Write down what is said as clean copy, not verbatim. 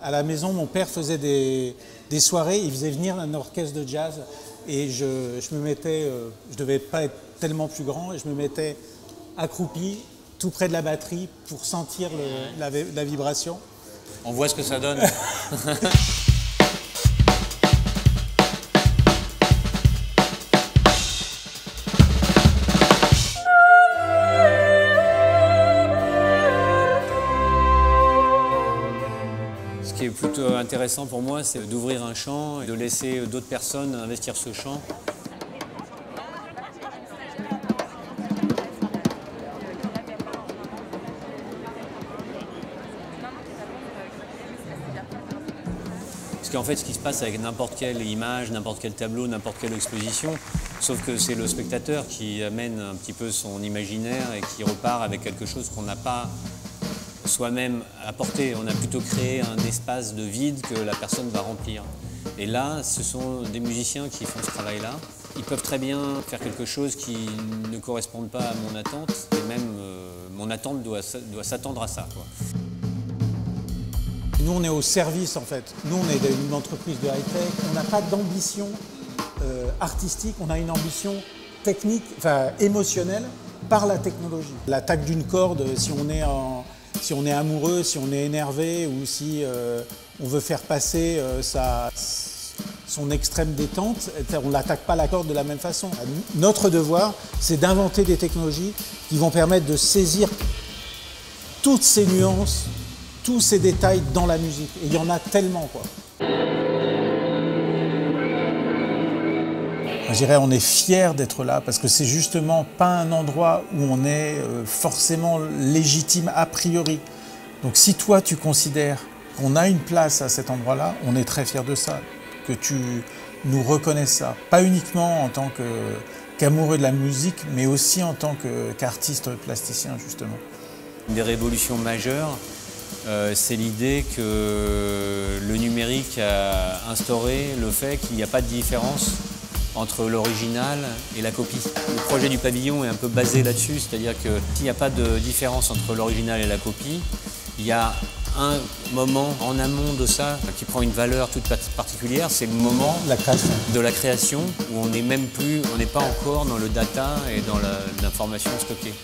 À la maison, mon père faisait des soirées, il faisait venir un orchestre de jazz et je me mettais, je devais pas être tellement plus grand, et je me mettais accroupi, tout près de la batterie pour sentir la vibration. On voit ce que ça donne. Ce qui est plutôt intéressant pour moi, c'est d'ouvrir un champ et de laisser d'autres personnes investir ce champ. Parce qu'en fait, ce qui se passe avec n'importe quelle image, n'importe quel tableau, n'importe quelle exposition, sauf que c'est le spectateur qui amène un petit peu son imaginaire et qui repart avec quelque chose qu'on n'a pas soi-même apporté. On a plutôt créé un espace de vide que la personne va remplir. Et là, ce sont des musiciens qui font ce travail-là. Ils peuvent très bien faire quelque chose qui ne correspond pas à mon attente, et même mon attente doit s'attendre à ça, quoi. Nous, on est au service, en fait. Nous, on est une entreprise de high-tech. On n'a pas d'ambition artistique, on a une ambition technique, enfin émotionnelle, par la technologie. L'attaque d'une corde, si on est amoureux, si on est énervé ou si on veut faire passer son extrême détente, on n'attaque pas la corde de la même façon. Notre devoir, c'est d'inventer des technologies qui vont permettre de saisir toutes ces nuances, tous ces détails dans la musique. Et il y en a tellement, quoi. Je dirais on est fiers d'être là parce que c'est justement pas un endroit où on est forcément légitime a priori. Donc si toi tu considères qu'on a une place à cet endroit-là, on est très fiers de ça, que tu nous reconnaisses ça. Pas uniquement en tant qu'amoureux de la musique, mais aussi en tant qu'artiste plasticien, justement. Une des révolutions majeures, c'est l'idée que le numérique a instauré le fait qu'il n'y a pas de différence entre l'original et la copie. Le projet du pavillon est un peu basé là-dessus, c'est-à-dire que s'il n'y a pas de différence entre l'original et la copie, il y a un moment en amont de ça qui prend une valeur toute particulière, c'est le moment de la création où on n'est pas encore dans le data et dans l'information stockée.